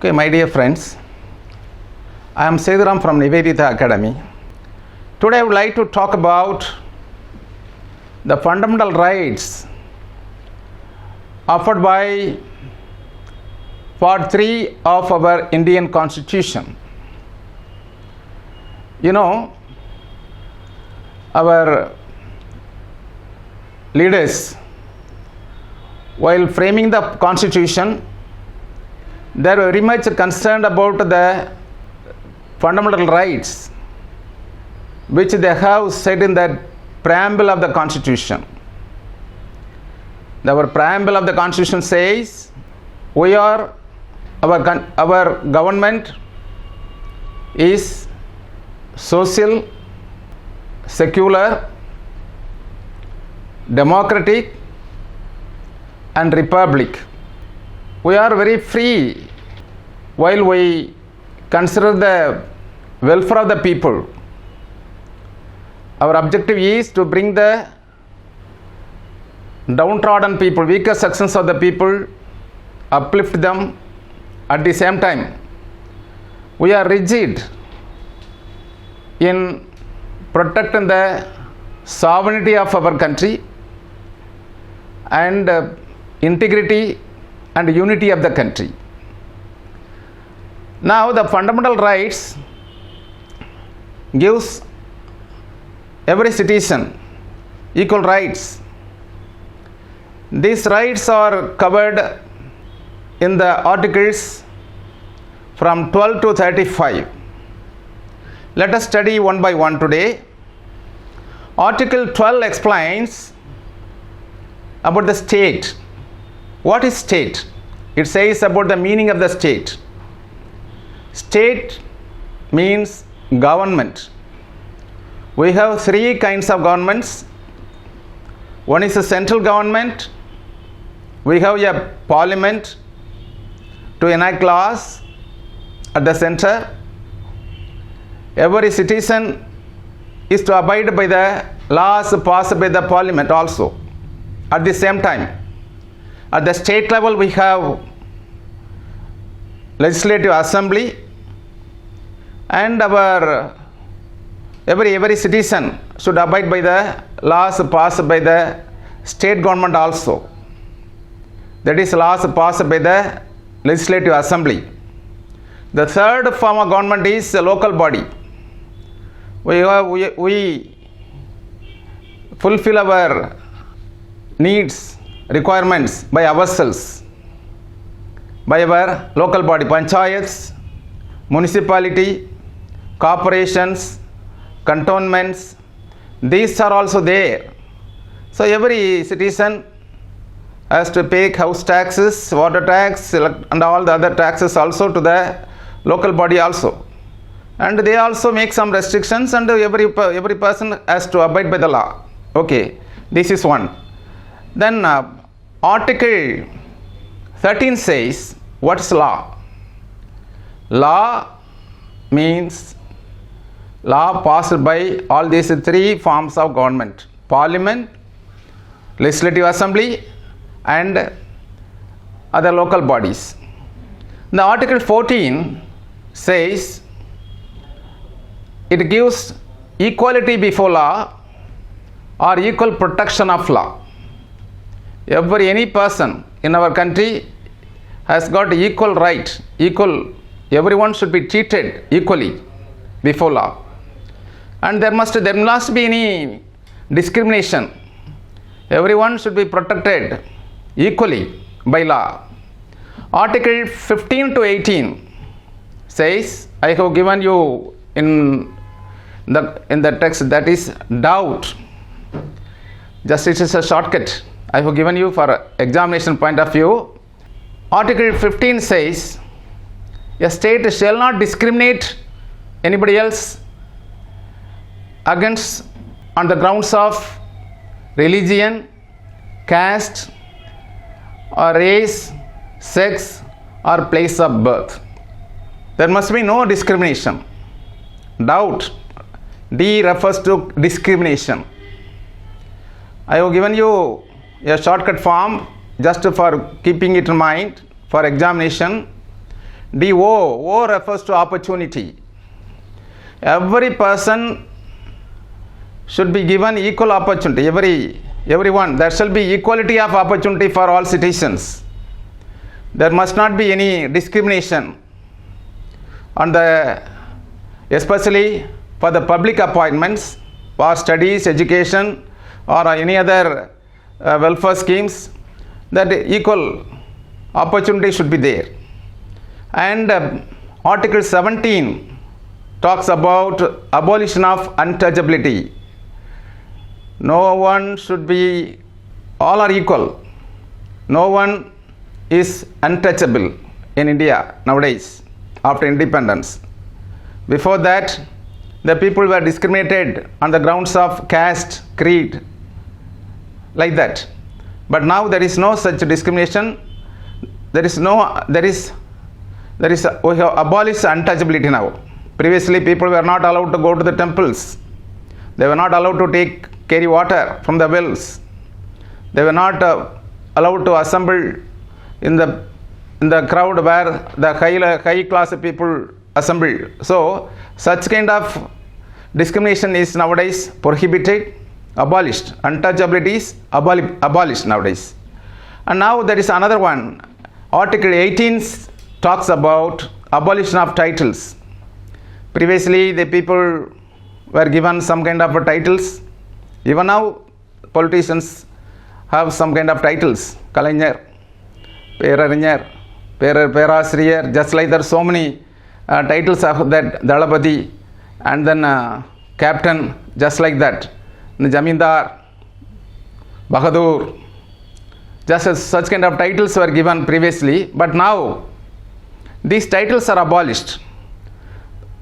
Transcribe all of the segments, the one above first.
Okay, my dear friends, I am Sethuram from Nivedita Academy. Today I would like to talk about the fundamental rights offered by Part 3 of our Indian Constitution. You know, our leaders, while framing the Constitution, they are very much concerned about the fundamental rights which they have said in the preamble of the Constitution. Our preamble of the Constitution says, our government is social, secular, democratic and republic. We are very free while we consider the welfare of the people. Our objective is to bring the downtrodden people, weaker sections of the people, uplift them. At the same time, we are rigid in protecting the sovereignty of our country and integrity and unity of the country. Now the fundamental rights gives every citizen equal rights. These rights are covered in the articles from 12 to 35. Let us study one by one today. Article 12 explains about the state. What is state? It says about the meaning of the state. State means government. We have three kinds of governments. One is a central government. We have a parliament to enact laws at the center. Every citizen is to abide by the laws passed by the parliament also. At the same time, at the state level, we have legislative assembly, and our every citizen should abide by the laws passed by the state government also. That is, laws passed by the legislative assembly. The third form of government is a local body. We fulfill our needs, requirements by ourselves, by our local body, panchayats, municipality, corporations, cantonments. These are also there. So every citizen has to pay house taxes, water tax, and all the other taxes also to the local body also. And they also make some restrictions, and every person has to abide by the law. Okay, this is one. Then Article 13 says, what's law? Law means law passed by all these three forms of government: parliament, legislative assembly and other local bodies. The Article 14 says it gives equality before law or equal protection of law. Any person in our country has got equal right, everyone should be treated equally before law, and there must be any discrimination. Everyone should be protected equally by law. Article 15 to 18 says, I have given you in the text, that is doubt. Just it is a shortcut I have given you for examination point of view. Article 15 says, a state shall not discriminate anybody else against on the grounds of religion, caste or race, sex or place of birth. There must be no discrimination. Doubt, D refers to discrimination. I have given you a shortcut form just for keeping it in mind for examination. O refers to opportunity. Every person should be given equal opportunity. Everyone. There shall be equality of opportunity for all citizens. There must not be any discrimination especially for the public appointments, for studies, education, or any other welfare schemes. That equal opportunity should be there. And Article 17 talks about abolition of untouchability. No one should be, all are equal. No one is untouchable in India nowadays after independence. Before that, the people were discriminated on the grounds of caste, creed, like that. But now there is no such discrimination. We have abolished untouchability now. Previously, people were not allowed to go to the temples. They were not allowed to carry water from the wells. They were not allowed to assemble in the crowd where the high class people assembled. So such kind of discrimination is nowadays prohibited, abolished. Untouchability is abolished nowadays. And now there is another one. Article 18 talks about abolition of titles. Previously the people were given some kind of titles. Even now politicians have some kind of titles. Kalaignar, Perarinyar, Perasriyar, just like there are so many titles of that, Dalapati, and then Captain, just like that. Jamindar, Bahadur, just as such kind of titles were given previously, but now these titles are abolished.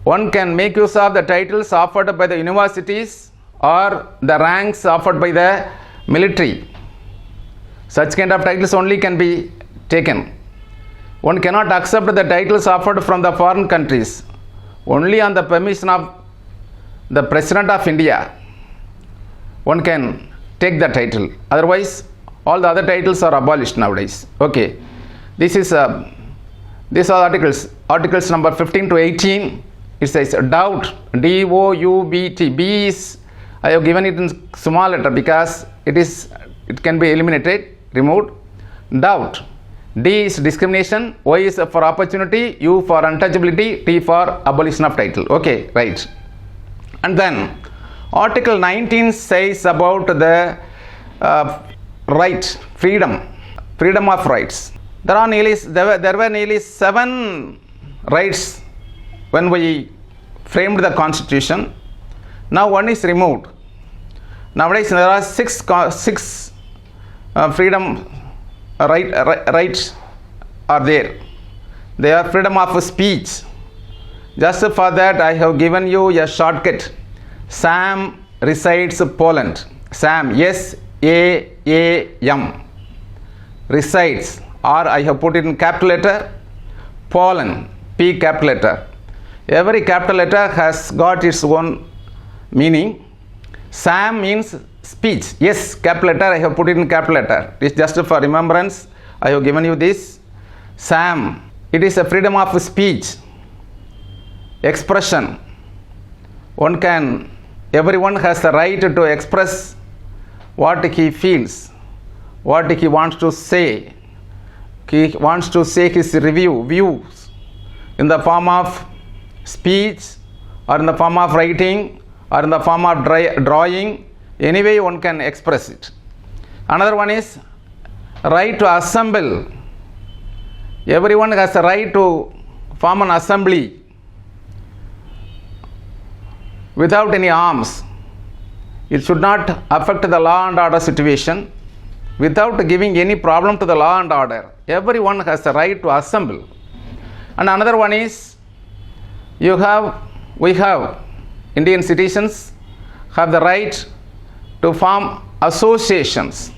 One can make use of the titles offered by the universities or the ranks offered by the military. Such kind of titles only can be taken. One cannot accept the titles offered from the foreign countries. Only on the permission of the President of India, one can take the title. Otherwise, all the other titles are abolished nowadays. Okay. These are articles number 15 to 18. It says doubt, D-O-U-B-T. B is, I have given it in small letter because it can be eliminated, removed. Doubt. D is discrimination, Y is for opportunity, U for untouchability, T for abolition of title. Okay, right. And then Article 19 says about the right, freedom of rights. There were nearly 7 rights when we framed the constitution. Now one is removed. Nowadays there are 6 freedom rights are there. They are freedom of speech. Just for that I have given you a shortcut. Sam resides in Poland. Sam, S-A-A-M, resides, or I have put it in capital letter, Poland, P capital letter. Every capital letter has got its own meaning. Sam means speech. Yes, capital letter, I have put it in capital letter. It is just for remembrance. I have given you this. Sam, it is a freedom of speech, expression. Everyone has the right to express what he feels, what he wants to say. He wants to say his views in the form of speech, or in the form of writing, or in the form of drawing. Anyway one can express it. Another one is right to assemble. Everyone has a right to form an assembly without any arms. It should not affect the law and order situation, without giving any problem to the law and order. Everyone has the right to assemble. And another one is we have Indian citizens have the right to form associations,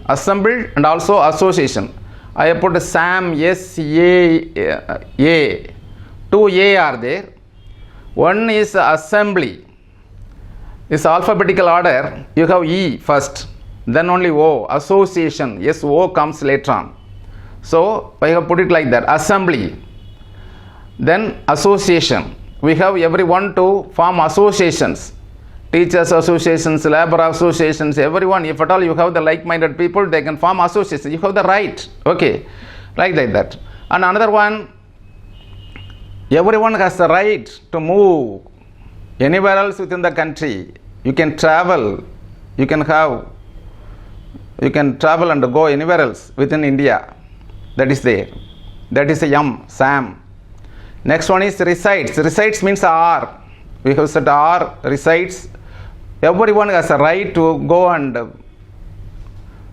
assembled and also association. I have put SAM, S-A-A. 2 A are there. One is assembly. This alphabetical order, you have E first, then only O, association, yes, O comes later on. So I have put it like that, assembly. Then association. We have everyone to form associations. Teachers associations, labor associations, everyone. If at all you have the like-minded people, they can form associations. You have the right. Okay. Like that. And another one, everyone has the right to move anywhere else within the country. You can travel. You can travel and go anywhere else within India. That is there. That is a Sam. Next one is resides. Resides means R. We have said R, resides. Everyone has a right to go and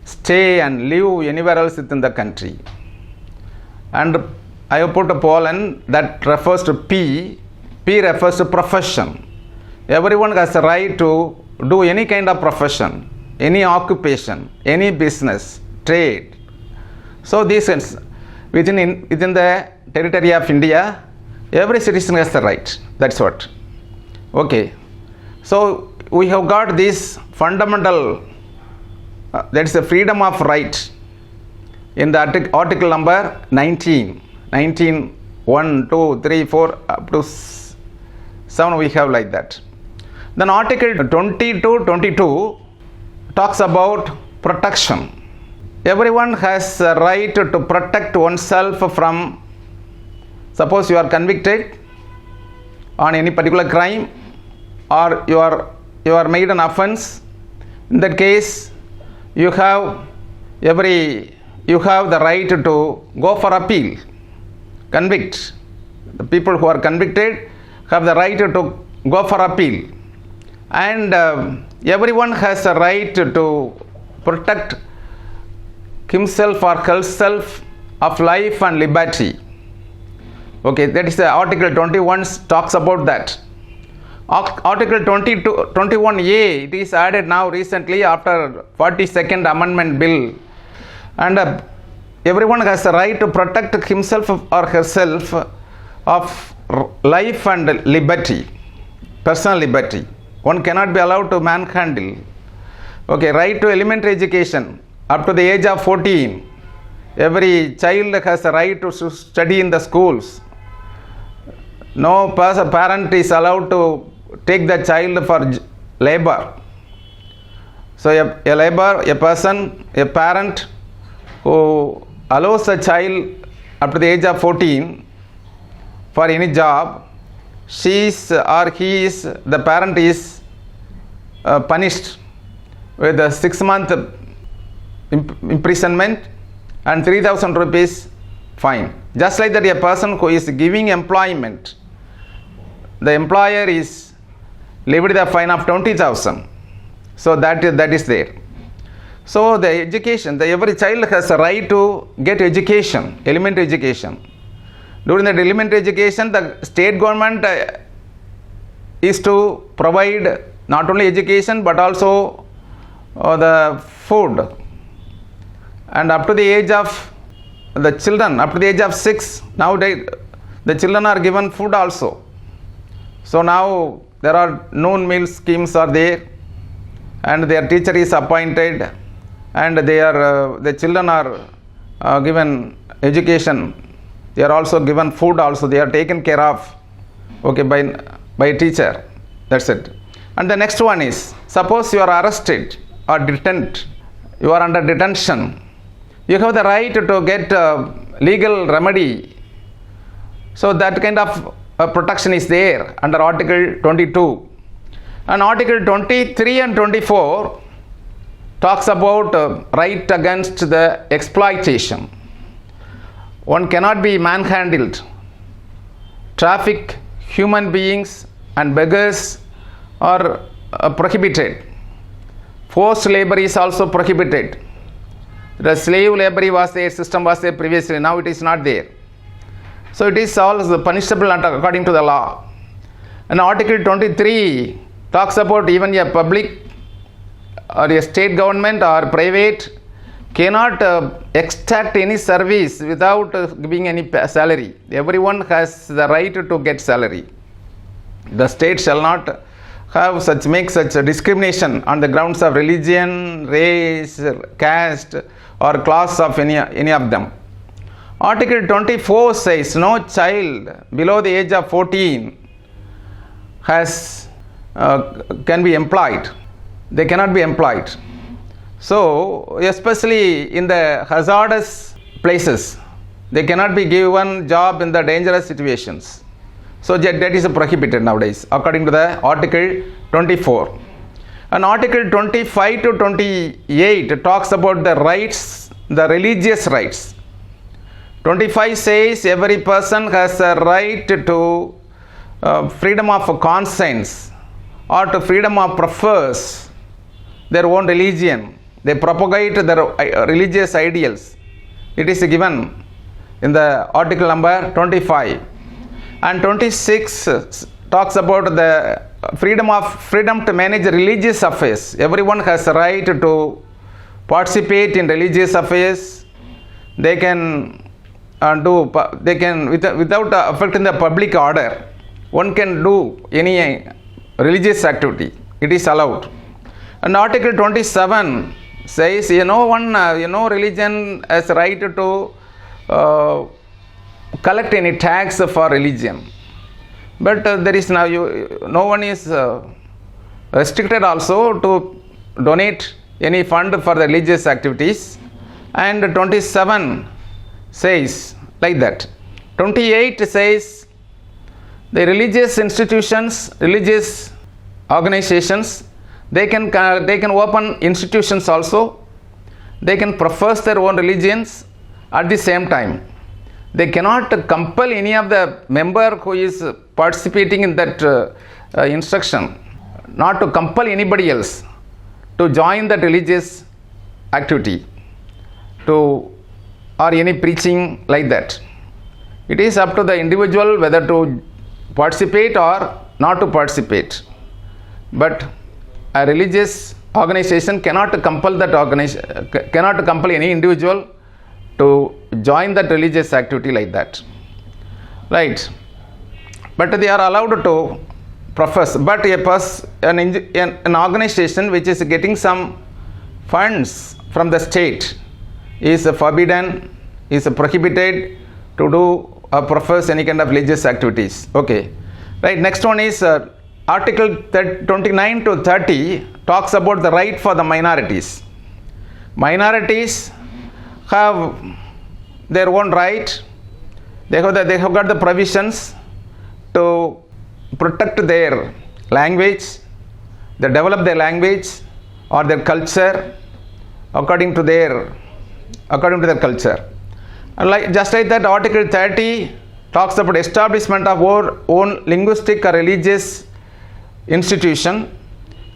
stay and live anywhere else within the country. And I have put a Poland that refers to P. P refers to profession. Everyone has a right to do any kind of profession, any occupation, any business, trade. So these things within the territory of India, every citizen has the right. That's what. Okay. So we have got this fundamental, that is the freedom of right in the article number 19. 1, 2, 3, 4 up to 7 we have like that. Then article 20 to 22 talks about protection. Everyone has a right to protect oneself from, suppose you are convicted on any particular crime, or you are made an offense. In that case, you have the right to go for appeal. Convict. The people who are convicted have the right to go for appeal. And everyone has a right to protect himself or herself of life and liberty. Okay, that is the article 21 talks about that. Article 21A, it is added now recently after 42nd Amendment Bill. And everyone has a right to protect himself or herself of life and liberty, personal liberty. One cannot be allowed to manhandle. Okay, right to elementary education up to the age of 14. Every child has a right to study in the schools. No parent is allowed to take the child for labor. So a parent who allows a child up to the age of 14 for any job, the parent is punished with a 6-month imprisonment and 3,000 rupees fine. Just like that, a person who is giving employment, the employer is levied the fine of 20,000. So that is there. So the education, every child has a right to get education, elementary education. During the elementary education, the state government is to provide not only education but also the food. And up to the age of the children, up to the age of 6, nowadays the children are given food also. So now there are noon meal schemes are there, and their teacher is appointed, and the children are given education. They are also given food also. They are taken care of, okay, by a teacher. That's it. And the next one is, suppose you are arrested or detained, you are under detention. You have the right to get legal remedy. So that kind of protection is there under Article 22. And Article 23 and 24 talks about right against the exploitation. One cannot be manhandled. Traffic, human beings and beggars are prohibited. Forced labor is also prohibited. The slave labor system was there previously, now it is not there. So it is all punishable according to the law. And Article 23 talks about even a public or a state government or private cannot extract any service without giving any salary. Everyone has the right to get salary. The state shall not make such a discrimination on the grounds of religion, race, caste or class of any of them. Article 24 says no child below the age of 14 can be employed. They cannot be employed. So, especially in the hazardous places, they cannot be given job in the dangerous situations. So, that is prohibited nowadays according to the Article 24. And Article 25 to 28 talks about the rights, the religious rights. 25 says every person has a right to freedom of conscience or to freedom of profess their own religion. They propagate their religious ideals. It is given in the article number 25. And 26 talks about the freedom to manage religious affairs. Everyone has a right to participate in religious affairs. They can without affecting the public order, one can do any religious activity. It is allowed. And Article 27 says, religion has a right to collect any tax for religion. But there is now, no one is restricted also to donate any fund for the religious activities. And 27 says like that. 28 says the religious institutions, religious organizations, they can open institutions also. They can profess their own religions at the same time. They cannot compel any of the member who is participating in that instruction, not to compel anybody else to join that religious activity or any preaching like that. It is up to the individual whether to participate or not to participate. But a religious organization cannot compel any individual to join that religious activity like that. Right. But they are allowed to profess. But an organization which is getting some funds from the state is forbidden, is prohibited to do or profess any kind of religious activities. Okay. Right. Next one is Article 29 to 30 talks about the right for the minorities. Minorities have their own right. They have got the provisions to protect their language. They develop their language or their culture according to their culture. And just like that, Article 30 talks about establishment of our own linguistic or religious institution,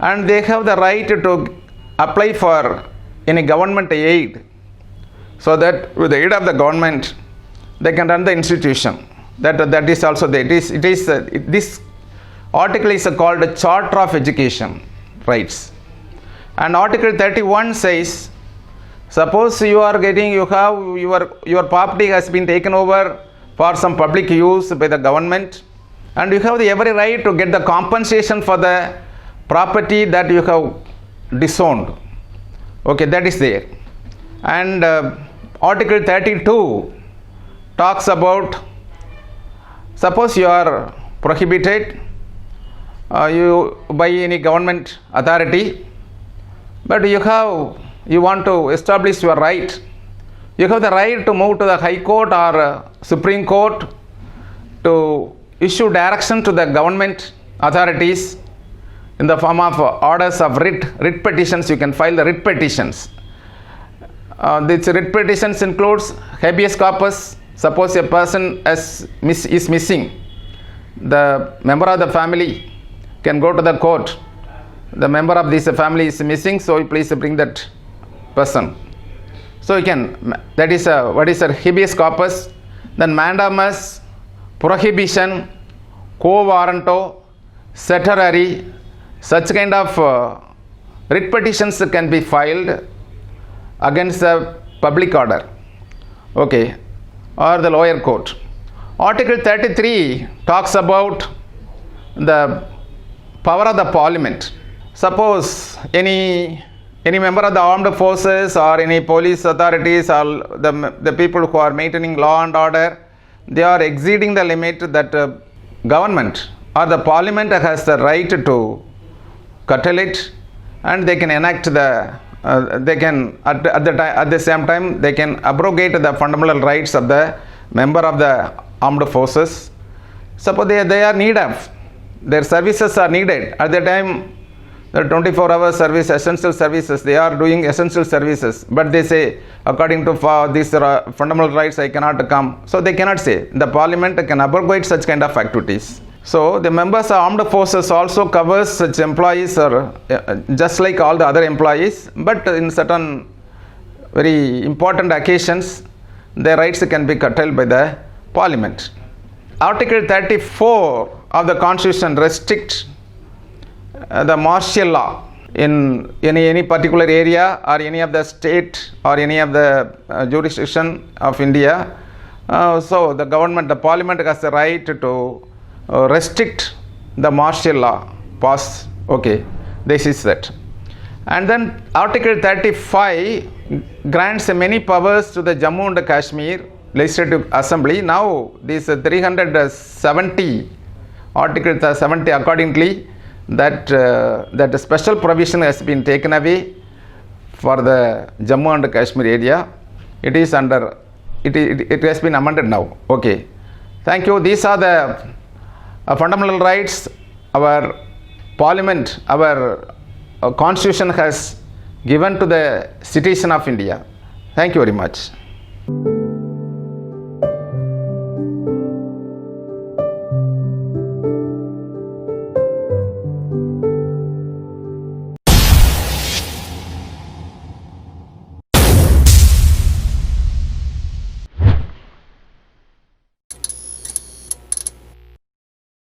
and they have the right to apply for any government aid, so that with the aid of the government they can run the institution. That is also there. This article is called Charter of Education Rights. And Article 31 says, suppose your property has been taken over for some public use by the government, and you have every right to get the compensation for the property that you have disowned. Okay, that is there. And Article 32 talks about, suppose you are prohibited by any government authority, but you want to establish your right. You have the right to move to the High Court or Supreme Court to issue direction to the government authorities in the form of orders of writ petitions. You can file the writ petitions. These writ petitions includes habeas corpus. Suppose a person is missing, the member of the family can go to the court. The member of this family is missing, so please bring that person. So you can, that is what is a habeas corpus. Then mandamus, prohibition, quo warranto, certiorari, such kind of writ petitions can be filed against the public order, okay, or the lower court. Article 33 talks about the power of the parliament. Suppose any any member of the armed forces or any police authorities or the people who are maintaining law and order, they are exceeding the limit that government or the parliament has the right to curtail it, and they can enact they can at the same time they can abrogate the fundamental rights of the member of the armed forces. Suppose they are need of their services are needed at the time. The 24-hour service, essential services, they are doing essential services, but they say according to these fundamental rights I cannot come, so they cannot say. The parliament can abrogate such kind of activities. So the members of armed forces also covers such employees or just like all the other employees, but in certain very important occasions their rights can be curtailed by the parliament. Article 34 of the Constitution restricts the martial law in any particular area or any of the state or any of the jurisdiction of India. So the government, the parliament has the right to restrict the martial law pass. Okay, this is that. And then Article 35 grants many powers to the Jammu and Kashmir Legislative Assembly. Now this 370 Article 70 accordingly that special provision has been taken away for the Jammu and Kashmir area. It is under it has been amended now. Okay, thank you. These are the fundamental rights our parliament, our constitution has given to the citizen of India. Thank you very much.